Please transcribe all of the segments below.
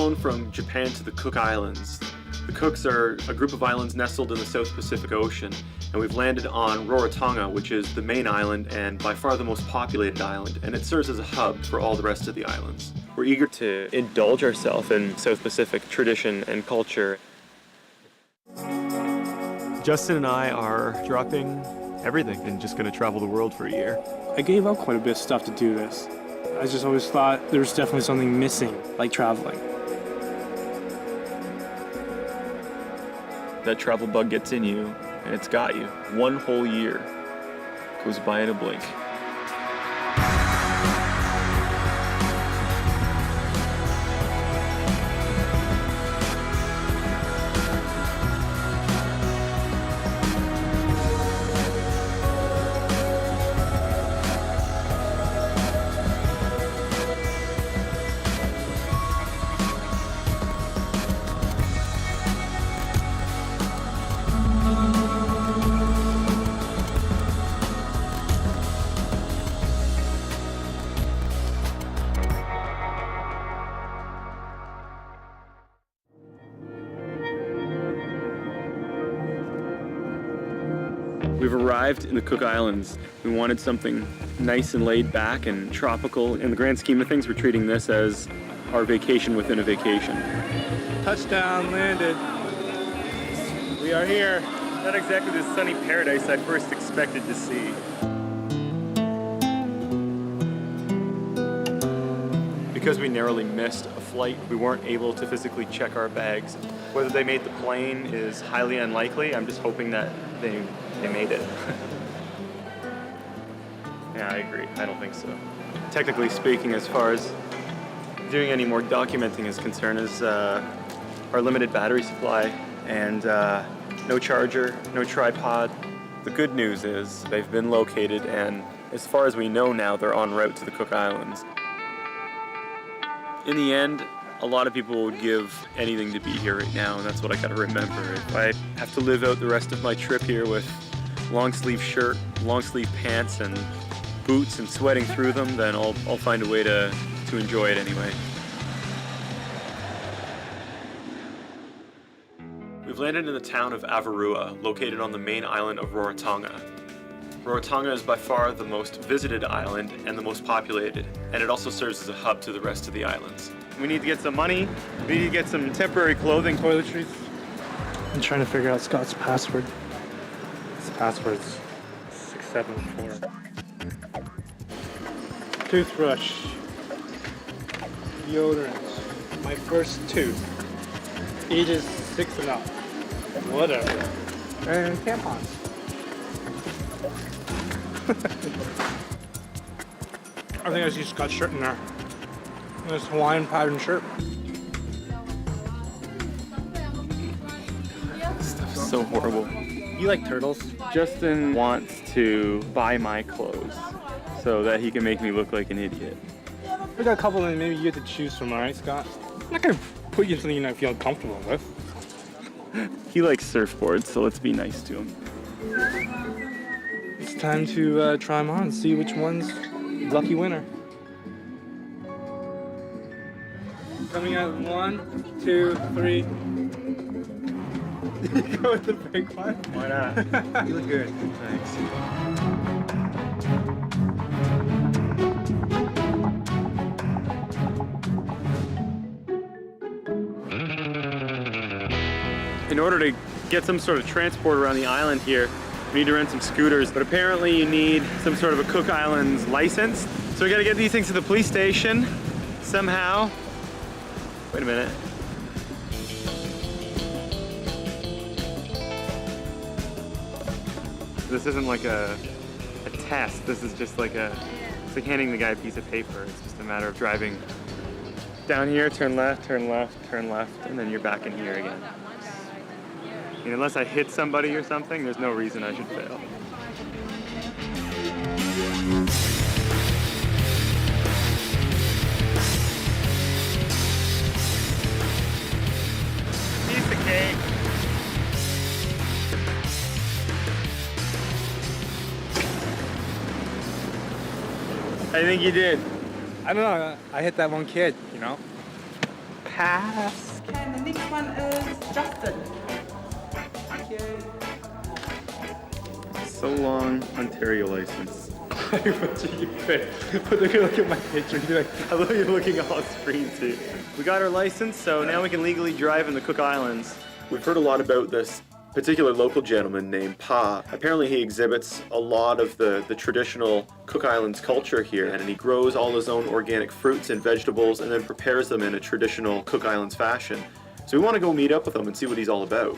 flown from Japan to the Cook Islands. The Cooks are a group of islands nestled in the South Pacific Ocean, and we've landed on Rarotonga, which is the main island and by far the most populated island, and it serves as a hub for all the rest of the islands. We're eager to indulge ourselves in South Pacific tradition and culture. Justin and I are dropping everything and just going to travel the world for a year. I gave up quite a bit of stuff to do this. I just always thought there was definitely something missing, like traveling. That travel bug gets in you, and it's got you. One whole year goes by in a blink. We've arrived in the Cook Islands. We wanted something nice and laid back and tropical. In the grand scheme of things, we're treating this as our vacation within a vacation. Touchdown, landed. We are here. Not exactly the sunny paradise I first expected to see. Because we narrowly missed a flight, we weren't able to physically check our bags. Whether they made the plane is highly unlikely. I'm just hoping that they made it. Yeah, I agree. I don't think so. Technically speaking, as far as doing any more documenting is concerned, is our limited battery supply and no charger, no tripod. The good news is they've been located, and as far as we know now, they're en route to the Cook Islands. In the end, a lot of people would give anything to be here right now, and that's what I gotta remember. If I have to live out the rest of my trip here with long sleeve shirt, long sleeve pants, and boots and sweating through them, then I'll find a way to enjoy it anyway. We've landed in the town of Avarua, located on the main island of Rarotonga. Rarotonga is by far the most visited island and the most populated, and it also serves as a hub to the rest of the islands. We need to get some money, we need to get some temporary clothing, toiletries. I'm trying to figure out Scott's password. His password's 674. Toothbrush. Deodorant. My first tooth. Ages 6 and up. Whatever. And tampons. I think I see Scott's shirt in there. This Hawaiian pattern shirt. This stuff is so horrible. You like turtles? Justin wants to buy my clothes so that he can make me look like an idiot. We got a couple that maybe you have to choose from, alright, Scott? I'm not gonna put you in something you don't feel comfortable with. He likes surfboards, so let's be nice to him. It's time to try them on and see which one's lucky winner. Coming out 1, 2, 3. You go with the big one? Why not? You look good. Thanks. In order to get some sort of transport around the island here, we need to rent some scooters, but apparently you need some sort of a Cook Islands license. So we gotta get these things to the police station somehow. Wait a minute. This isn't like a test. This is just like it's like handing the guy a piece of paper. It's just a matter of driving down here, turn left, turn left, turn left, and then you're back in here again. I mean, unless I hit somebody or something, there's no reason I should fail. Piece of cake. I think you did. I don't know, I hit that one kid, you know? pass. And the next one is Justin. Thank you. So long, Ontario license. But they're gonna look at my picture and be like, I love you looking off screen too. We got our license, so now we can legally drive in the Cook Islands. We've heard a lot about this particular local gentleman named Pa. Apparently he exhibits a lot of the traditional Cook Islands culture here, and he grows all his own organic fruits and vegetables and then prepares them in a traditional Cook Islands fashion. So we want to go meet up with him and see what he's all about.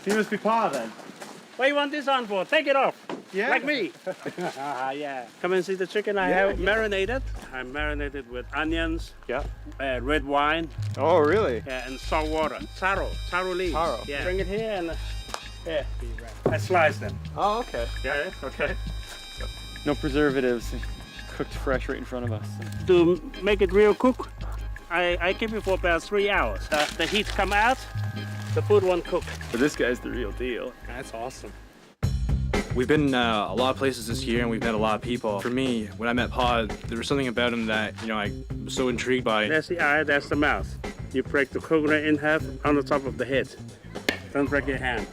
He must be Pa then. What do you want this on for? Take it off. Yeah. Like me. Yeah. Come and see the chicken I have marinated. I marinated with onions, Yeah. red wine, Oh, really? and salt water. Taro leaves. Taro. Yeah. Bring it here and I slice them. Oh, okay. Yeah, okay. No preservatives. Cooked fresh right in front of us. To make it real cook, I keep it for about 3 hours. The heat come out, the food won't cook. But this guy's the real deal. that's awesome. We've been a lot of places this year and we've met a lot of people. For me, when I met Pa, there was something about him that, I was so intrigued by. That's the eye, that's the mouth. You break the coconut in half on the top of the head. Don't break your hand.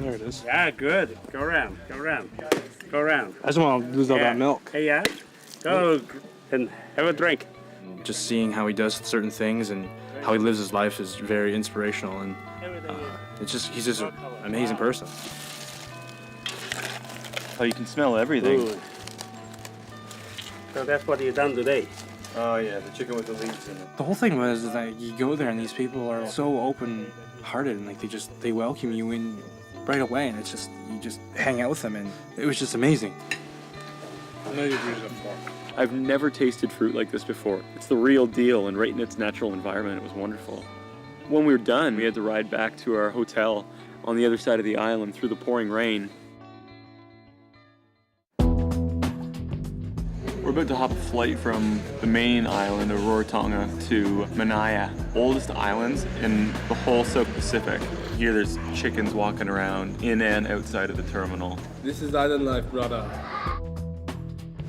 There it is. Yeah, good. Go around, go around, go around. I just want to lose all that milk. Hey, yeah. Go and have a drink. Just seeing how he does certain things and how he lives his life is very inspirational, and he's just an amazing person. Oh, you can smell everything. Good. So that's what you done today. Oh yeah, the chicken with the leaves in it. The whole thing was that you go there and these people are so open-hearted and they welcome you in right away, and it's just, you just hang out with them, and it was just amazing. I know you've used it before. I've never tasted fruit like this before. It's the real deal, and right in its natural environment, it was wonderful. When we were done, we had to ride back to our hotel on the other side of the island through the pouring rain. We're about to hop a flight from the main island of Rarotonga to Manaya, oldest islands in the whole South Pacific. Here there's chickens walking around in and outside of the terminal. This is island life, brother.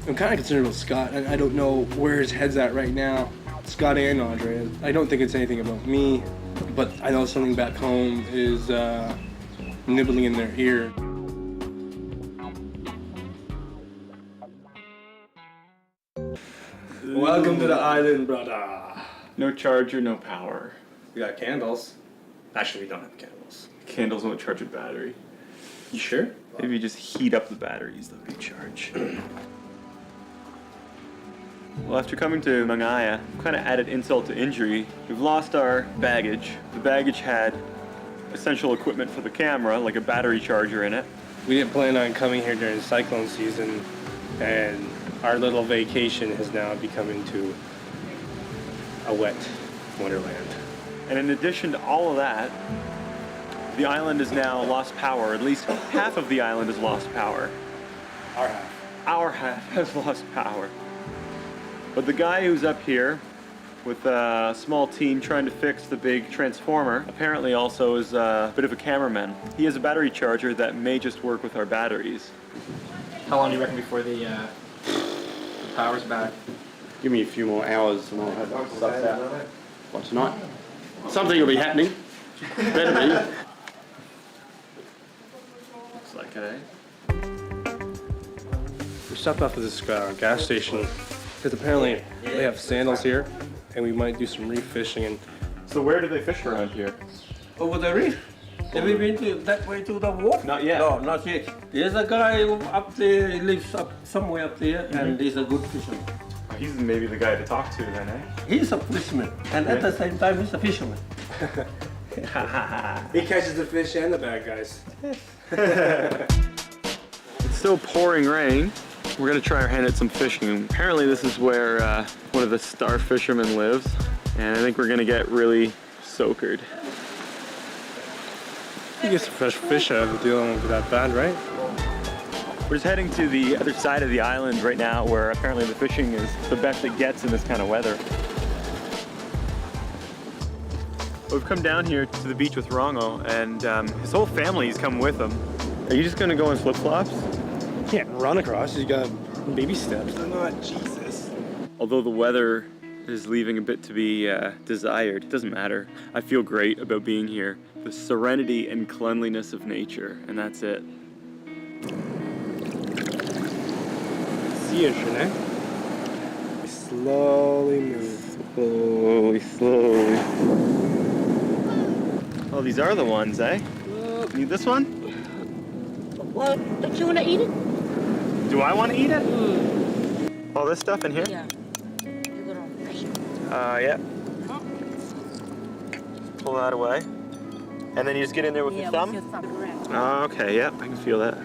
I'm kind of concerned with Scott. I don't know where his head's at right now. Scott and Andre. I don't think it's anything about me, but I know something back home is nibbling in their ear. Welcome to the island, brother. No charger, no power. We got candles. Actually, we don't have candles. Candles won't charge a battery. You sure? Maybe you just heat up the batteries, they'll be charged. Well, after coming to Manaya, kind of added insult to injury. We've lost our baggage. The baggage had essential equipment for the camera, like a battery charger in it. We didn't plan on coming here during cyclone season, and our little vacation has now become into a wet wonderland. And in addition to all of that, the island has now lost power. At least half of the island has lost power. Our half. Our half has lost power. But the guy who's up here with a small team trying to fix the big transformer apparently also is a bit of a cameraman. He has a battery charger that may just work with our batteries. How long do you reckon before the power's back? Give me a few more hours and I'll have it sucked out. What, tonight? Something will be happening. Better be. Looks like it, We stopped off at this gas station because apparently they have sandals here and we might do some reef fishing. And So where do they fish around here? Over the reef. Have you been to that way to the wharf? Not yet. No, not yet. There's a guy up there, he lives up somewhere up there, and he's a good fisherman. He's maybe the guy to talk to then, eh? He's a fisherman, and at the same time, he's a fisherman. he catches the fish and the bad guys. It's still pouring rain. We're gonna try our hand at some fishing. Apparently this is where one of the star fishermen lives, and I think we're gonna get really soakered. You get some fresh fish out of the deal, won't be that bad, right? We're just heading to the other side of the island right now, where apparently the fishing is the best it gets in this kind of weather. We've come down here to the beach with Rongo, and his whole family's come with him. Are you just gonna go in flip-flops? You can't run across, you got baby steps. I'm not Jesus. Although the weather is leaving a bit to be desired. It doesn't matter. I feel great about being here. The serenity and cleanliness of nature, and that's it. See you, Shanae. Slowly move. Slowly. Oh, these are the ones, eh? Need this one? Well, don't you want to eat it? Do I want to eat it? All this stuff in here? Yeah. You're gonna fish it. Yeah. Pull that away. And then you just get in there with your thumb? Correct. Oh, okay, yep, I can feel that.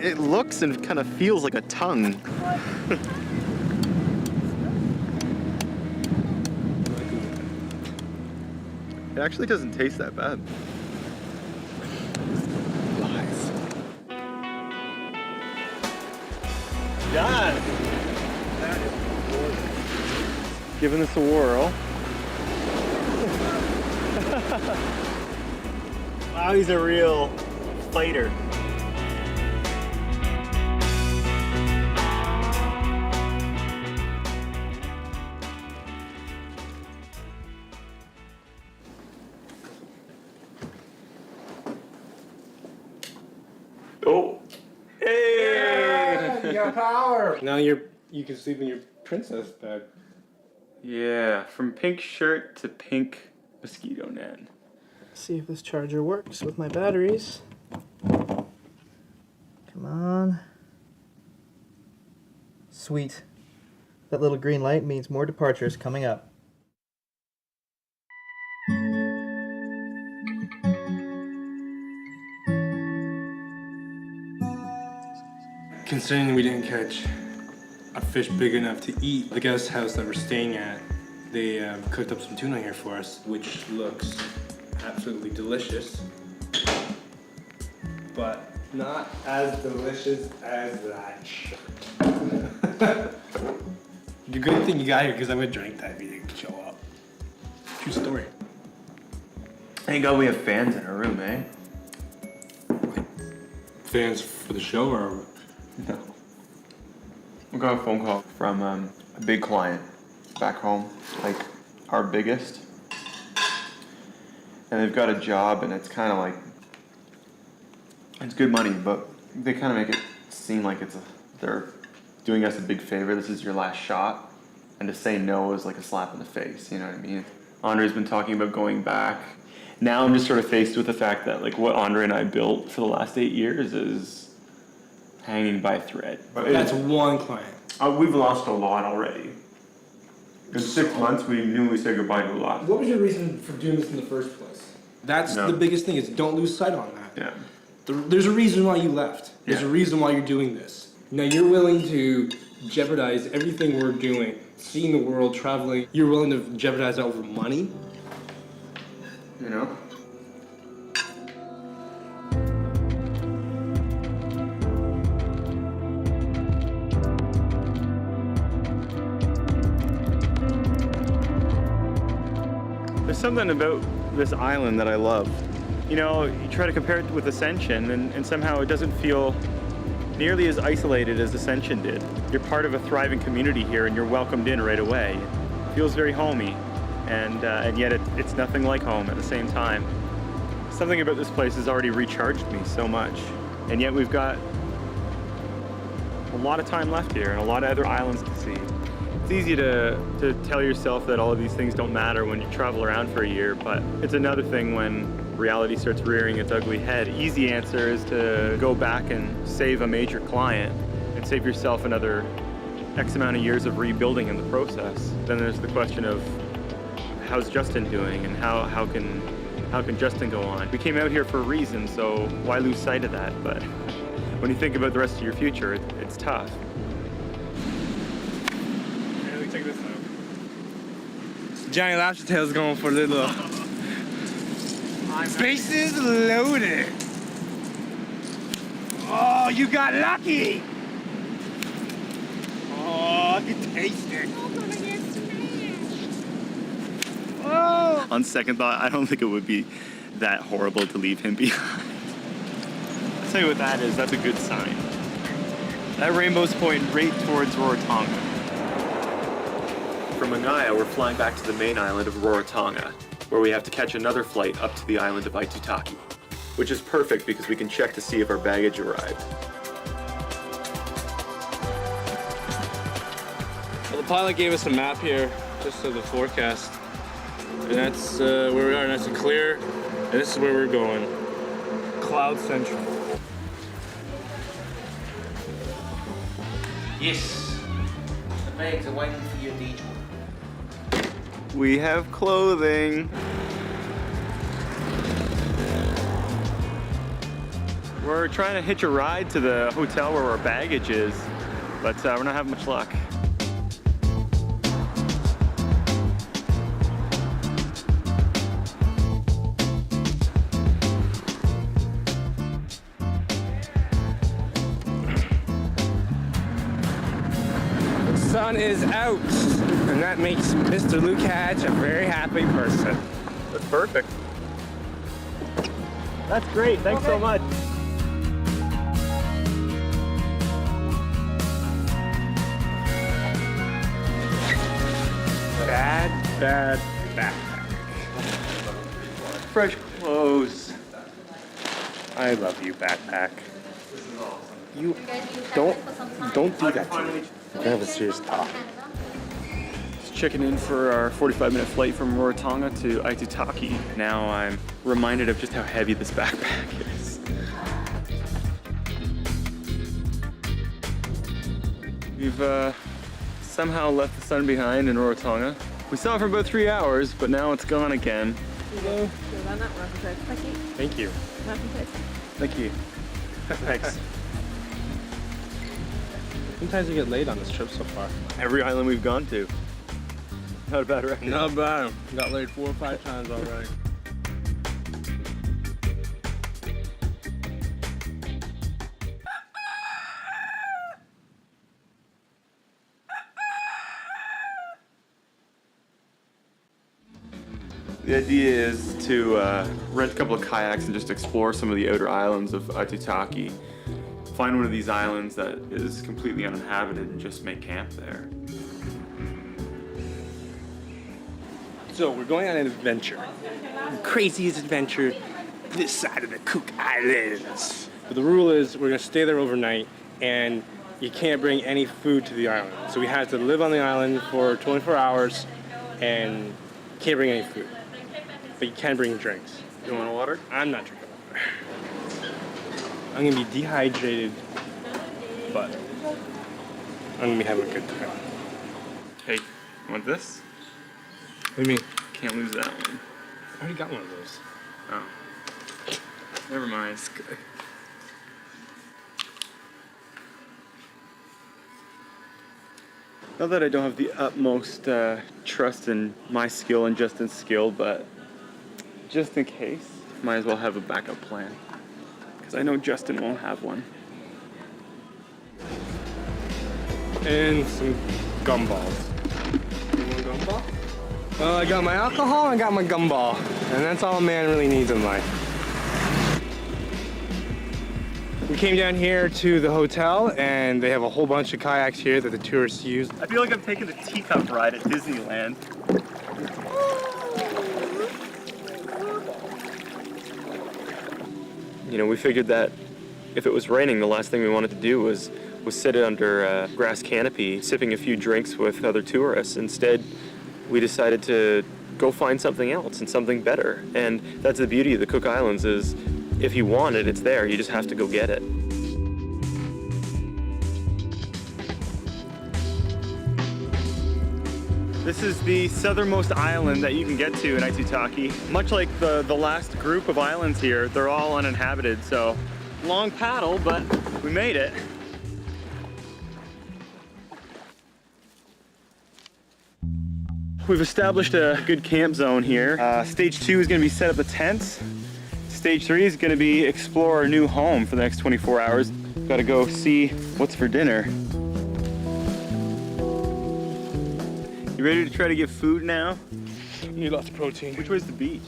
It looks and kind of feels like a tongue. It actually doesn't taste that bad. Lies. Done. Giving this a whirl. Wow, he's a real fighter. Oh, hey! You got power. Now you can sleep in your princess bed. Yeah, from pink shirt to pink mosquito net. See if this charger works with my batteries. Come on. Sweet. That little green light means more departures coming up. Considering we didn't catch a fish big enough to eat, the guest house that we're staying at, they cooked up some tuna here for us, which looks absolutely delicious, but not as delicious as that shirt. The good thing you got here, because I would drink that if you didn't show up. True story. Thank God we have fans in our room, eh? Fans for the show or? No. We got a phone call from a big client back home, like our biggest. And they've got a job and it's kind of like, it's good money, but they kind of make it seem like they're doing us a big favor. This is your last shot. And to say no is like a slap in the face, you know what I mean? Andre's been talking about going back. Now I'm just sort of faced with the fact that like what Andre and I built for the last 8 years is hanging by a thread. That's one client. We've lost a lot already. In 6 months, we newly said goodbye to a lot. What was your reason for doing this in the first place? That's No. the biggest thing, is don't lose sight on that. Yeah. There's a reason why you left. There's Yeah. a reason why you're doing this. Now you're willing to jeopardize everything we're doing, seeing the world, traveling. You're willing to jeopardize that over money? You know? There's something about this island that I love. You know, you try to compare it with Ascension, and somehow it doesn't feel nearly as isolated as Ascension did. You're part of a thriving community here, and you're welcomed in right away. It feels very homey, and yet it's nothing like home at the same time. Something about this place has already recharged me so much, and yet we've got a lot of time left here and a lot of other islands to see. It's easy to tell yourself that all of these things don't matter when you travel around for a year, but it's another thing when reality starts rearing its ugly head. Easy answer is to go back and save a major client and save yourself another X amount of years of rebuilding in the process. Then there's the question of how's Justin doing and how can Justin go on? We came out here for a reason, so why lose sight of that? But when you think about the rest of your future, it's tough. Check this out. Johnny Lobstertail's going for a little. Spaces loaded. Oh, you got lucky. Oh, I can taste it. Oh. On second thought, I don't think it would be that horrible to leave him behind. I'll tell you what that is. That's a good sign. That rainbow's pointing right towards Rarotonga. From Mangaya, we're flying back to the main island of Rarotonga, where we have to catch another flight up to the island of Aitutaki, which is perfect because we can check to see if our baggage arrived. Well, the pilot gave us a map here, just of the forecast. And that's where we are, nice and clear. And this is where we're going. Cloud Central. Yes. The bags are waiting for you, DJ. We have clothing. We're trying to hitch a ride to the hotel where our baggage is, but we're not having much luck. The sun is out, and that makes Mr. Lukács a very happy person. That's perfect. That's great. Thanks so much. Bad backpack. Fresh clothes. I love you, backpack. You don't do that to me. We're gonna have a serious talk. Just checking in for our 45-minute flight from Rarotonga to Aitutaki. Now I'm reminded of just how heavy this backpack is. We've somehow left the sun behind in Rarotonga. We saw it for about 3 hours, but now it's gone again. Thank you. Thank you. Thanks. Sometimes you get late on this trip so far. Every island we've gone to. Not a bad record. Not bad. Got laid 4 or 5 times already. The idea is to rent a couple of kayaks and just explore some of the outer islands of Aitutaki. Find one of these islands that is completely uninhabited and just make camp there. So we're going on an adventure. The craziest adventure this side of the Cook Islands. But the rule is we're gonna stay there overnight and you can't bring any food to the island. So we have to live on the island for 24 hours and can't bring any food. But you can bring drinks. You want water? I'm not drinking water. I'm gonna be dehydrated, but I'm gonna be having a good time. Hey, you want this? What do you mean? Can't lose that one. I already got one of those. Oh. Never mind. Not that I don't have the utmost trust in my skill and Justin's skill, but just in case, might as well have a backup plan. Because I know Justin won't have one. And some gumballs. You want a gumball? Well, I got my alcohol and I got my gumball. And that's all a man really needs in life. We came down here to the hotel and they have a whole bunch of kayaks here that the tourists use. I feel like I'm taking the teacup ride at Disneyland. You know, we figured that if it was raining, the last thing we wanted to do was sit under a grass canopy, sipping a few drinks with other tourists. Instead, we decided to go find something else and something better. And that's the beauty of the Cook Islands is if you want it, it's there. You just have to go get it. This is the southernmost island that you can get to in Aitutaki. Much like the last group of islands here, they're all uninhabited, so long paddle, but we made it. We've established a good camp zone here. Stage 2 is gonna be set up the tents. Stage 3 is gonna be explore our new home for the next 24 hours. Gotta go see what's for dinner. You ready to try to get food now? You need lots of protein. Which way's the beach?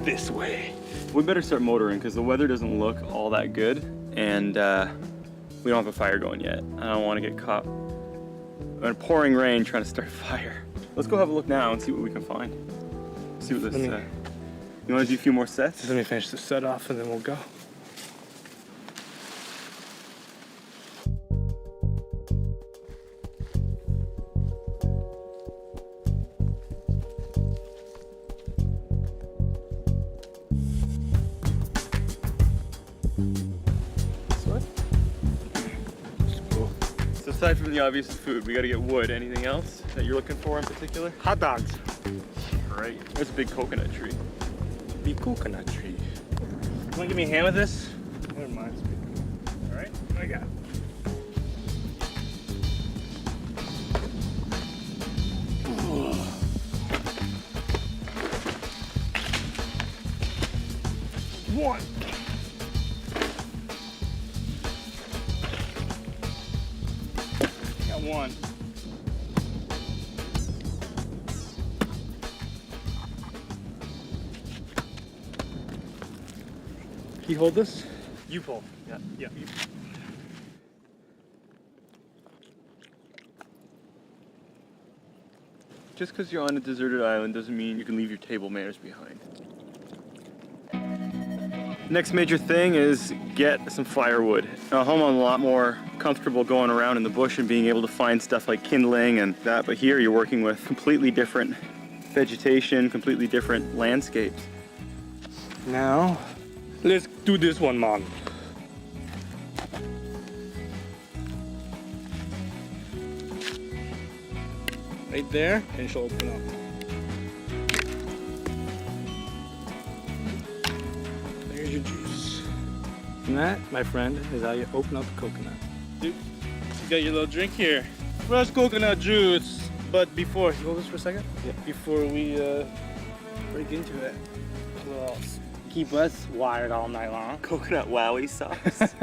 This way. We better start motoring because the weather doesn't look all that good and we don't have a fire going yet. I don't want to get caught and pouring rain trying to start a fire. Let's go have a look now and see what we can find. See what this. You want to do a few more sets? Let me finish the set off and then we'll go. So aside from the obvious food, we got to get wood. Anything else that you're looking for in particular? Hot dogs. Right. There's a big coconut tree. Big coconut tree. You want to give me a hand with this? Never mind. All right, what I got? One. Got one. Can you hold this? You pull. Yeah. Yeah. Just because you're on a deserted island doesn't mean you can leave your table manners behind. Next major thing is get some firewood. Now, I'm a lot more comfortable going around in the bush and being able to find stuff like kindling and that, but here you're working with completely different vegetation, completely different landscapes. Now, let's do this one, man. Right there, and she'll open up. There's your juice. And that, my friend, is how you open up a coconut. Dude, you got your little drink here. Fresh coconut juice. But before, you hold this for a second? Yeah. Before we break into it, well, keep us wired all night long. Coconut wowie sauce.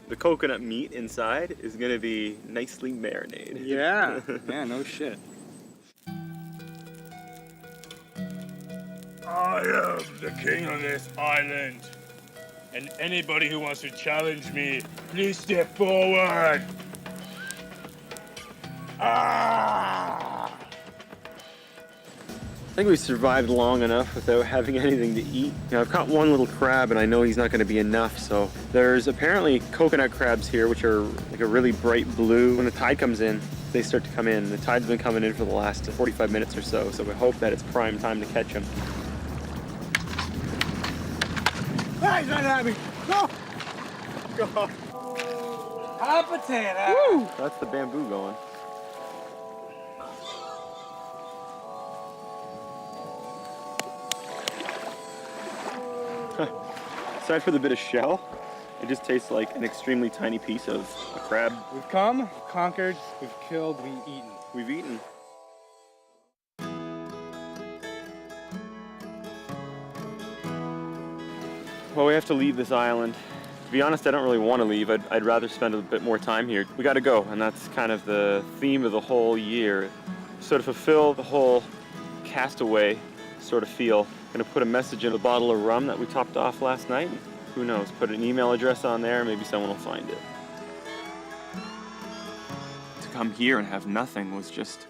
The coconut meat inside is gonna be nicely marinated. Yeah. Yeah, no shit. I am the king of this island. And anybody who wants to challenge me, please step forward. Ah! I think we survived long enough without having anything to eat. Now, I've caught one little crab and I know he's not gonna be enough, so there's apparently coconut crabs here, which are like a really bright blue. When the tide comes in, they start to come in. The tide's been coming in for the last 45 minutes or so, so we hope that it's prime time to catch them. Ah, he's right at me. Go! Go! Hot potato! Woo! That's the bamboo going. Aside for the bit of shell, it just tastes like an extremely tiny piece of a crab. We've come, we've conquered, we've killed, we've eaten. We've eaten. Well, we have to leave this island. To be honest, I don't really want to leave. I'd rather spend a bit more time here. We got to go, and that's kind of the theme of the whole year. So to fulfill the whole castaway sort of feel, I'm gonna put a message in a bottle of rum that we topped off last night. Who knows, put an email address on there, maybe someone will find it. To come here and have nothing was just,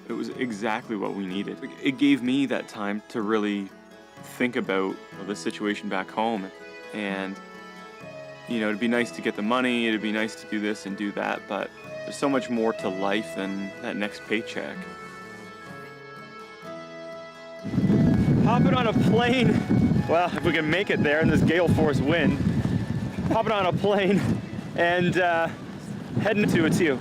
it was exactly what we needed. It gave me that time to really think about the situation back home. And, you know, it'd be nice to get the money, it'd be nice to do this and do that, but there's so much more to life than that next paycheck. Hopping on a plane, well, if we can make it there in this gale force wind, hopping on a plane and heading to Attu.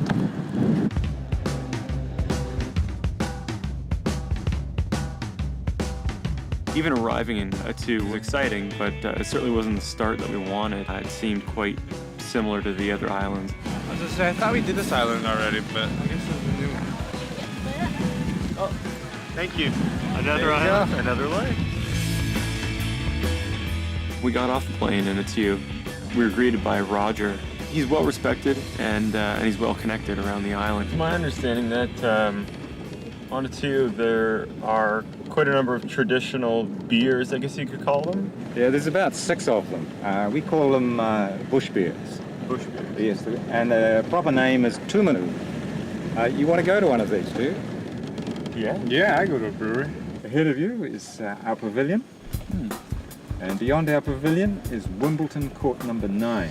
Even arriving in Attu was exciting, but it certainly wasn't the start that we wanted. It seemed quite similar to the other islands. I was just saying, I thought we did this island already, but I guess there's a new one. Oh, thank you. Another island, another lake. We got off the plane in Attu. We were greeted by Roger. He's well respected and he's well connected around the island. It's my understanding that on Attu there are quite a number of traditional beers, I guess you could call them. Yeah, there's about 6 of them. We call them bush beers. Bush beers. Yes, and the proper name is Tumanu. You want to go to one of these, do you? Yeah, I go to a brewery. Ahead of you is our pavilion. And beyond our pavilion is Wimbledon Court number 9.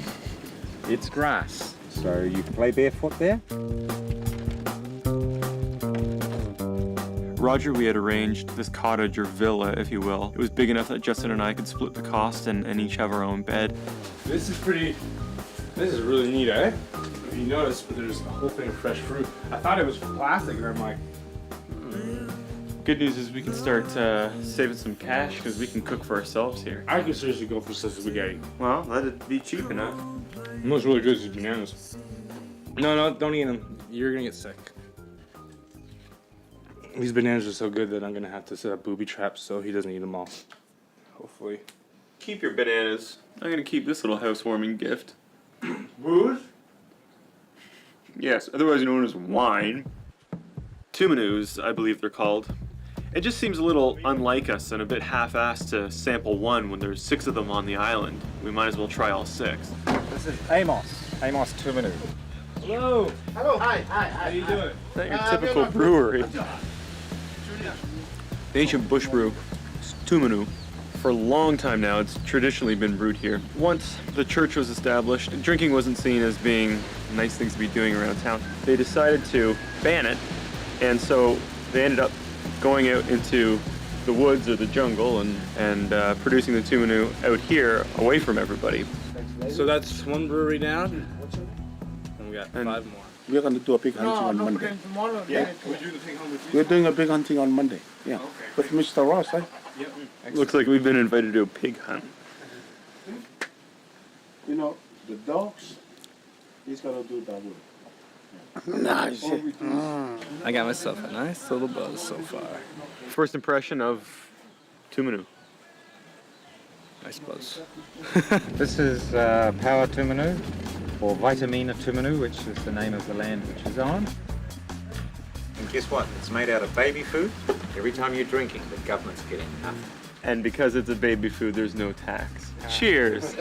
It's grass, so you can play barefoot there. Roger, we had arranged this cottage or villa, if you will. It was big enough that Justin and I could split the cost and each have our own bed. This is really neat, eh? If you notice, there's a whole thing of fresh fruit. I thought it was plastic, and I'm like, Good news is we can start saving some cash because we can cook for ourselves here. I could seriously go for some spaghetti. Well, that'd be cheap enough. What's really good is bananas. No, don't eat them. You're gonna get sick. These bananas are so good that I'm gonna have to set up booby traps so he doesn't eat them all. Hopefully. Keep your bananas. I'm gonna keep this little housewarming gift. Booze? Yes, otherwise known as wine. Tumanus, I believe they're called. It just seems a little unlike us and a bit half-assed to sample one when there's 6 of them on the island. We might as well try all 6. This is Amos Tumanu. Hello. Hello. Hi. How you doing? Is that your typical brewery? The ancient bush brew, Tumanu. For a long time now, it's traditionally been brewed here. Once the church was established, drinking wasn't seen as being nice things to be doing around town. They decided to ban it, and so they ended up going out into the woods or the jungle and producing the Tumanu out here, away from everybody. So that's one brewery down, and we got 5 more. We're going to do a big hunting on Monday. Yeah. We're doing a big hunting on Monday. Yeah. With Mr. Ross, eh? Looks like we've been invited to a pig hunt. You know, the dogs, he's going to do that one. Nice. I got myself a nice little buzz so far. First impression of Tumanu. Nice buzz. This is Power Tumanu, or Vitamina Tumanu, which is the name of the land which is on. And guess what? It's made out of baby food. Every time you're drinking, the government's getting nothing. And because it's a baby food, there's no tax. Cheers!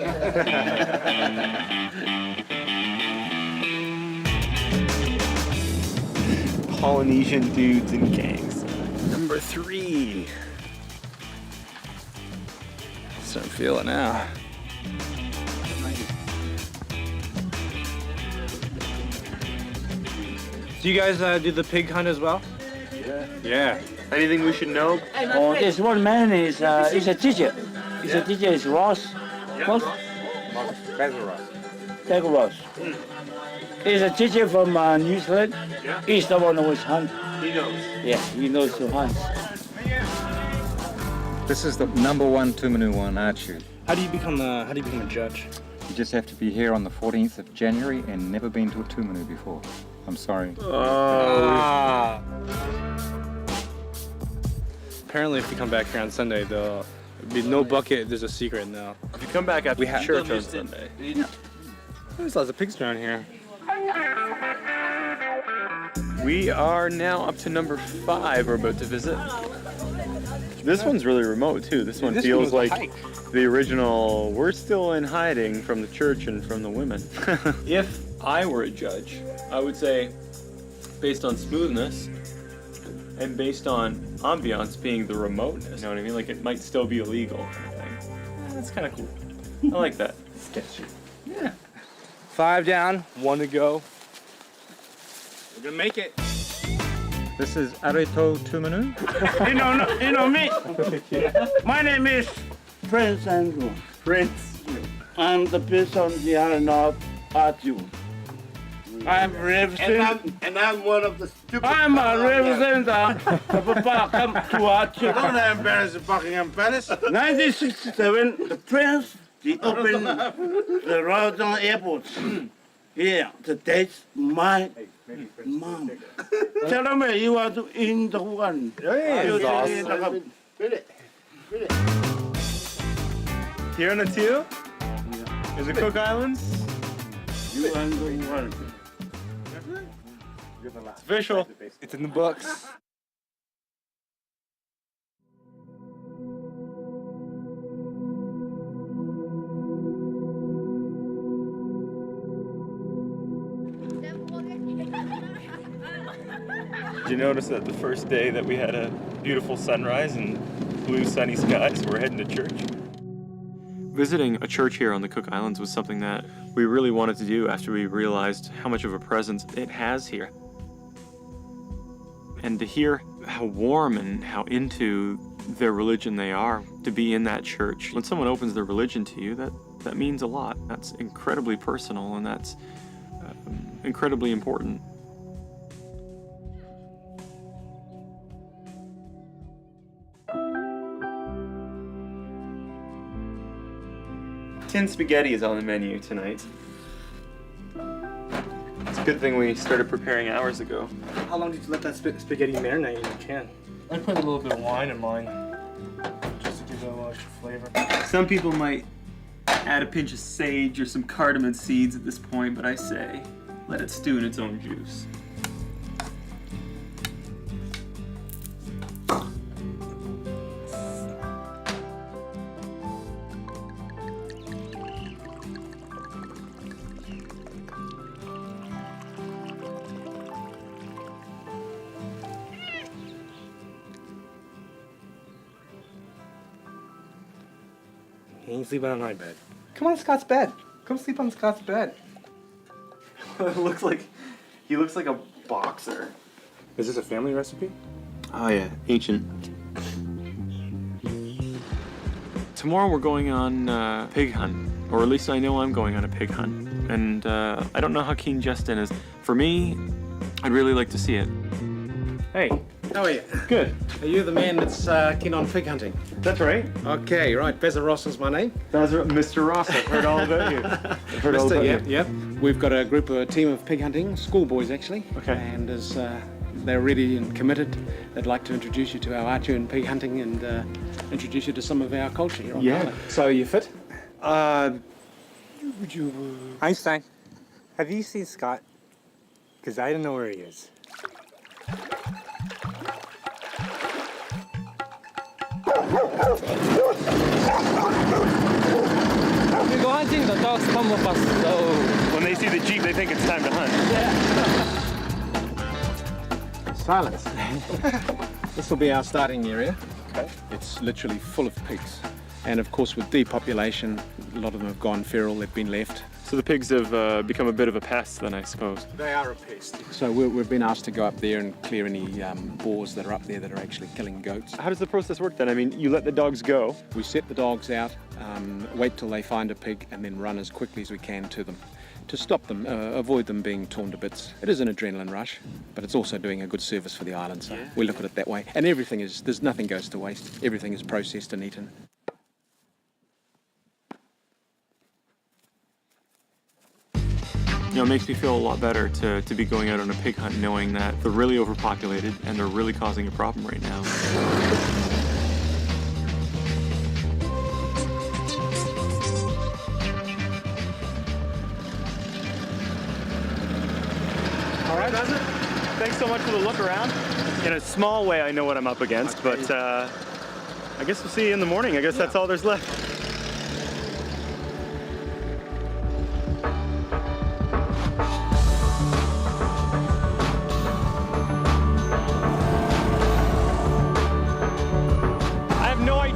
Polynesian dudes and gangs. Number 3. Starting to feel it now. Do you guys do the pig hunt as well? Yeah. Anything we should know? Oh, this one man is a teacher. He's a teacher. Is Ross. Ross. Basil Ross. He's a teacher from New Zealand. Yeah. He's the one who was hunt. He knows. Yeah, he knows to hunt. This is the number 1 Tumanu one, Archu. How do you become a judge? You just have to be here on the 14th of January and never been to a Tumanu before. I'm sorry. Apparently, if you come back here on Sunday, there'll be no bucket. There's a secret now. If you come back after church on Sunday. There's lots of pigs around here. We are now up to number 5 we're about to visit. This one's really remote too. This one feels like the original, we're still in hiding from the church and from the women. If I were a judge, I would say, based on smoothness and based on ambiance being the remoteness, you know what I mean? Like it might still be illegal kind of thing. That's kind of cool. I like that. Sketchy. Yeah. 5 down, 1 to go. We're gonna make it. This is Areto Tumanu. You know me. My name is Prince Andrew. Prince. I'm the prince on the island of Artu. I'm representing. And I'm one of the stupid. I'm a representative of Buckingham to Artu. Don't embarrass the Buckingham Palace. 1967, the prince opened the Rotterdam airport. Yeah, the date's my mom. Tell me you are in the one. That's awesome. Here on the 2? Is it Cook Islands? You are the one. It's official. It's in the books. you notice that the first day that we had a beautiful sunrise and blue sunny skies, we're heading to church? Visiting a church here on the Cook Islands was something that we really wanted to do after we realized how much of a presence it has here. And to hear how warm and how into their religion they are, to be in that church. When someone opens their religion to you, that means a lot. That's incredibly personal, and that's incredibly important. Tin spaghetti is on the menu tonight. It's a good thing we started preparing hours ago. How long did you let that spaghetti marinate in the can? I put a little bit of wine in mine, just to give it a little extra flavor. Some people might add a pinch of sage or some cardamom seeds at this point, but I say, let it stew in its own juice. He ain't sleeping on my bed. Come on Scott's bed. Come sleep on Scott's bed. He looks like a boxer. Is this a family recipe? Oh yeah, ancient. Tomorrow we're going on pig hunt, or at least I know I'm going on a pig hunt. And I don't know how keen Justin is. For me, I'd really like to see it. Hey, how are you? Good. Are you the man that's keen on pig hunting? That's right. Okay, right. Bezza Ross is my name. Mr. Ross, I've heard all about you. I've heard all about you. Yep. We've got a team of pig hunting, schoolboys actually. Okay. And as they're ready and committed, they'd like to introduce you to our archery and pig hunting and introduce you to some of our culture here on the island. So you fit? Would you... Einstein, have you seen Scott? Because I don't know where he is. We go hunting, the dogs come with us, so... When they see the Jeep, they think it's time to hunt. Yeah. Silence. This will be our starting area. Okay. It's literally full of pigs. And of course with depopulation, a lot of them have gone feral, they've been left. So the pigs have become a bit of a pest then, I suppose. They are a pest. So we've been asked to go up there and clear any boars that are up there that are actually killing goats. How does the process work then? I mean, you let the dogs go. We set the dogs out, wait till they find a pig, and then run as quickly as we can to them to stop them, avoid them being torn to bits. It is an adrenaline rush, but it's also doing a good service for the island, so we look at it that way. And nothing goes to waste. Everything is processed and eaten. You know, it makes me feel a lot better to be going out on a pig hunt knowing that they're really overpopulated and they're really causing a problem right now. All right, that's it. Thanks so much for the look around. In a small way, I know what I'm up against, but I guess we'll see you in the morning. I guess that's all there's left.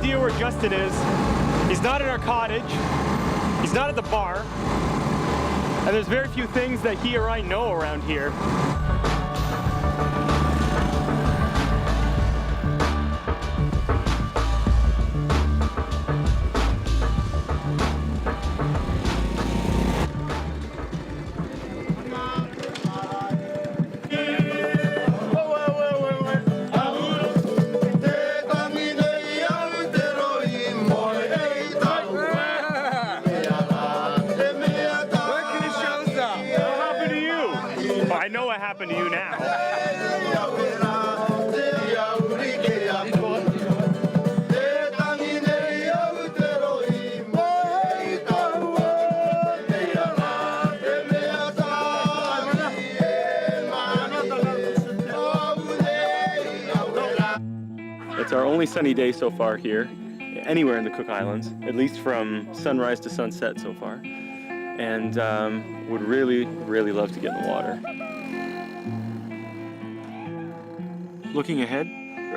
Where Justin is. He's not in our cottage. He's not at the bar. And there's very few things that he or I know around here. I know what happened to you now. It's our only sunny day so far here, anywhere in the Cook Islands, at least from sunrise to sunset so far. And would really, really love to get in the water. Looking ahead,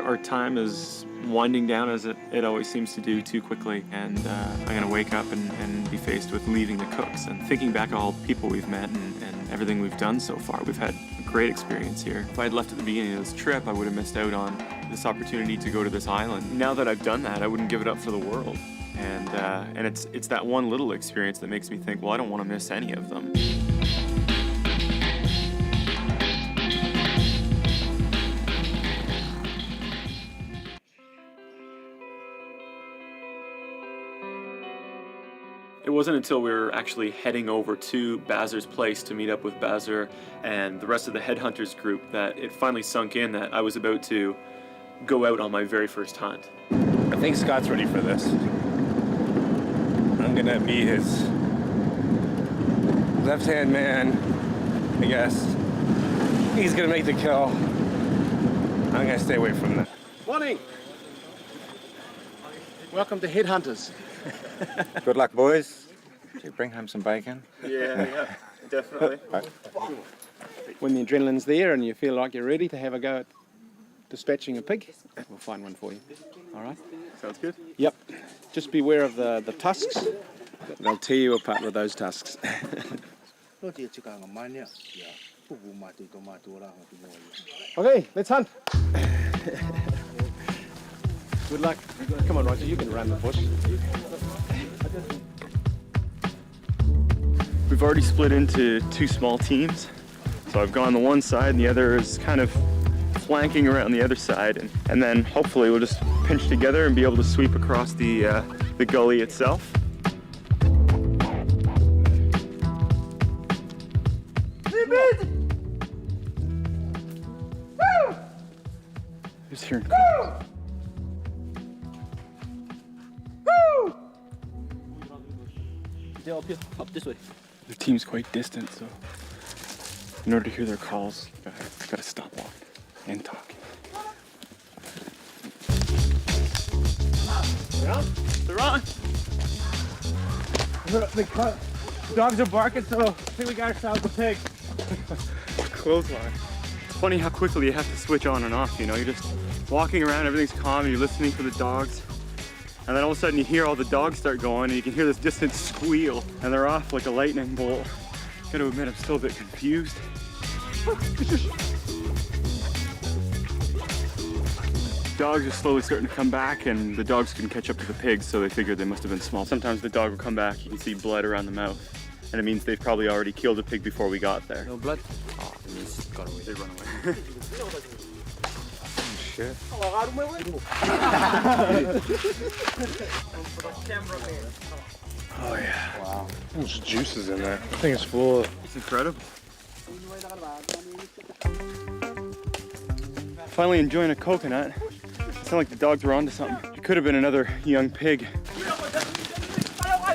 our time is winding down as it always seems to do too quickly, and I'm gonna wake up and be faced with leaving the cooks and thinking back on all the people we've met and everything we've done so far. We've had a great experience here. If I had left at the beginning of this trip, I would have missed out on this opportunity to go to this island. Now that I've done that, I wouldn't give it up for the world. And it's that one little experience that makes me think, well, I don't want to miss any of them. It wasn't until we were actually heading over to Bazer's place to meet up with Bazer and the rest of the headhunters group that it finally sunk in that I was about to go out on my very first hunt. I think Scott's ready for this. I'm gonna be his left-hand man, I guess. He's gonna make the kill. I'm gonna stay away from that. Morning. Welcome to Headhunters. Good luck, boys. Did you bring home some bacon? Yeah, definitely. When the adrenaline's there and you feel like you're ready to have a go at dispatching a pig, we'll find one for you. All right? Sounds good. Yep. Just beware of the tusks. They'll tear you apart with those tusks. Okay, let's hunt. Good luck. Come on, Roger, you can run the bush. We've already split into two small teams. So I've gone the one side and the other is kind of flanking around the other side. And then hopefully we'll just pinch together and be able to sweep across the gully itself. Just hearing calls. Up this way. Their team's quite distant, so in order to hear their calls, I gotta stop walking and talking. They're on. The dogs are barking, so I think we got ourselves a pig. Clothesline. It's funny how quickly you have to switch on and off, you know? You're just walking around, everything's calm, you're listening for the dogs. And then all of a sudden you hear all the dogs start going and you can hear this distant squeal and they're off like a lightning bolt. Gotta admit, I'm still a bit confused. Dogs are slowly starting to come back and the dogs couldn't catch up to the pigs, so they figured they must have been small. Sometimes the dog will come back, you can see blood around the mouth. And it means they've probably already killed a pig before we got there. No blood? Oh, it means got away. They run away. Shit. Oh yeah. Wow. There's juices in there. I think it's full. It's incredible. Finally enjoying a coconut. It sounded like the dogs were onto something. It could have been another young pig.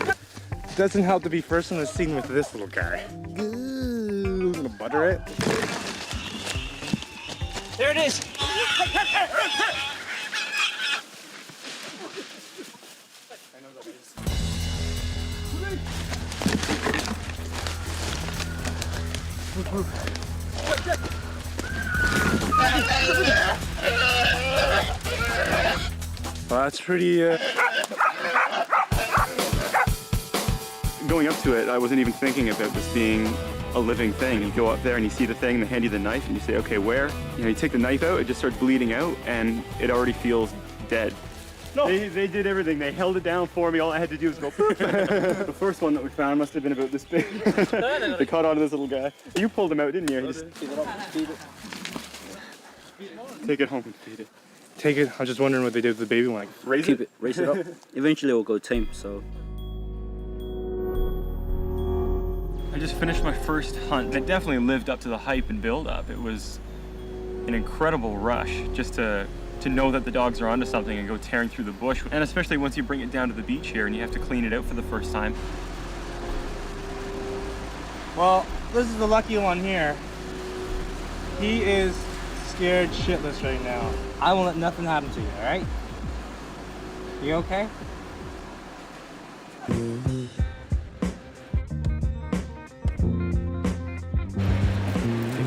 It doesn't help to be first on the scene with this little guy. Ooh, I'm gonna butter it. There it is. Well, that's pretty. Going up to it, I wasn't even thinking about this being a living thing. You go up there and you see the thing, they hand you the knife and you say, okay, where? You know, you take the knife out, it just starts bleeding out and it already feels dead. No. They did everything. They held it down for me. All I had to do was go. The first one that we found must have been about this big. They caught onto this little guy. You pulled him out, didn't you? Take it home and feed it. Take it. I'm just wondering what they did with the baby one. Raise it? Raise it up. Eventually it will go tame, so. I just finished my first hunt. It definitely lived up to the hype and build up. It was an incredible rush just to know that the dogs are onto something and go tearing through the bush. And especially once you bring it down to the beach here and you have to clean it out for the first time. Well, this is the lucky one here. He is scared shitless right now. I won't let nothing happen to you, alright? You okay?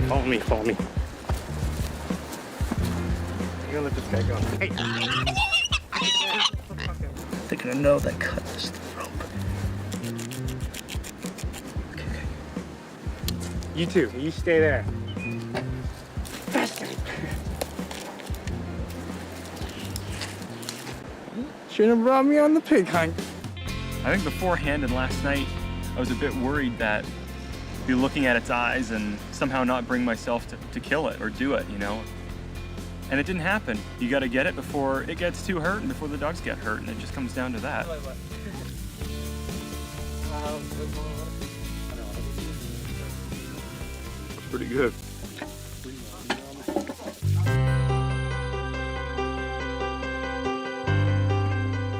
Follow me, follow me. You're gonna let this guy go. Hey. They're gonna know they cut this rope. You too. You stay there. Shouldn't have brought me on the pig hunt. I think beforehand and last night, I was a bit worried that I'd be looking at its eyes and somehow not bring myself to kill it or do it, you know? And it didn't happen. You gotta get it before it gets too hurt and before the dogs get hurt, and it just comes down to that. That's pretty good.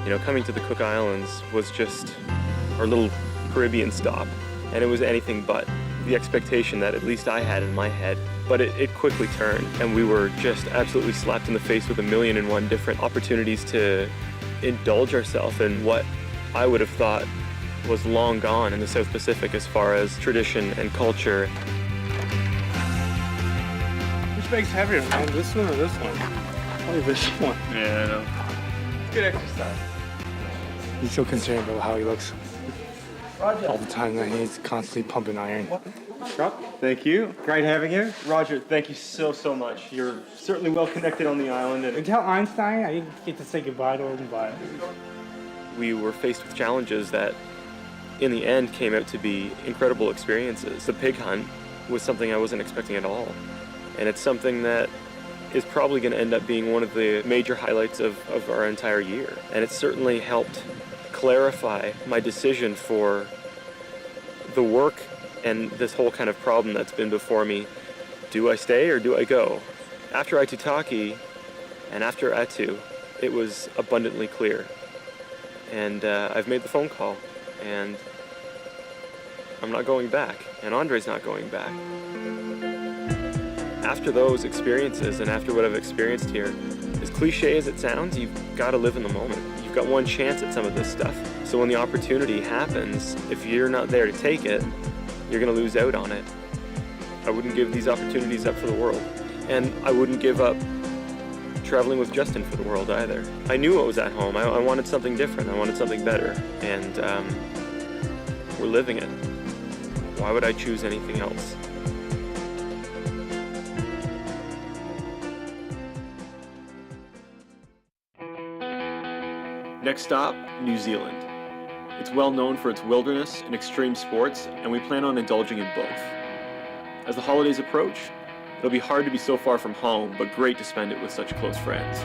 You know, coming to the Cook Islands was just our little Caribbean stop, and it was anything but the expectation that at least I had in my head. But it quickly turned, and we were just absolutely slapped in the face with 1,000,001 different opportunities to indulge ourselves in what I would have thought was long gone in the South Pacific as far as tradition and culture. Which bag's heavier, man? This one or this one? Probably this one. Yeah, I know. It's good exercise. He's so concerned about how he looks all the time that he's constantly pumping iron. Truck, thank you. Great having you. Roger, thank you so much. You're certainly well connected on the island. And Until Einstein, I didn't get to say goodbye to him, but we were faced with challenges that in the end came out to be incredible experiences. The pig hunt was something I wasn't expecting at all. And it's something that is probably going to end up being one of the major highlights of our entire year. And it certainly helped clarify my decision for the work and this whole kind of problem that's been before me. Do I stay or do I go? After Aitutaki and after Attu, it was abundantly clear. And I've made the phone call, and I'm not going back, and Andre's not going back. After those experiences and after what I've experienced here, as cliche as it sounds, you've got to live in the moment. You've got one chance at some of this stuff. So when the opportunity happens, if you're not there to take it, you're going to lose out on it. I wouldn't give these opportunities up for the world. And I wouldn't give up traveling with Justin for the world either. I knew what was at home. I wanted something different. I wanted something better. And we're living it. Why would I choose anything else? Next stop, New Zealand. It's well known for its wilderness and extreme sports, and we plan on indulging in both. As the holidays approach, it'll be hard to be so far from home, but great to spend it with such close friends.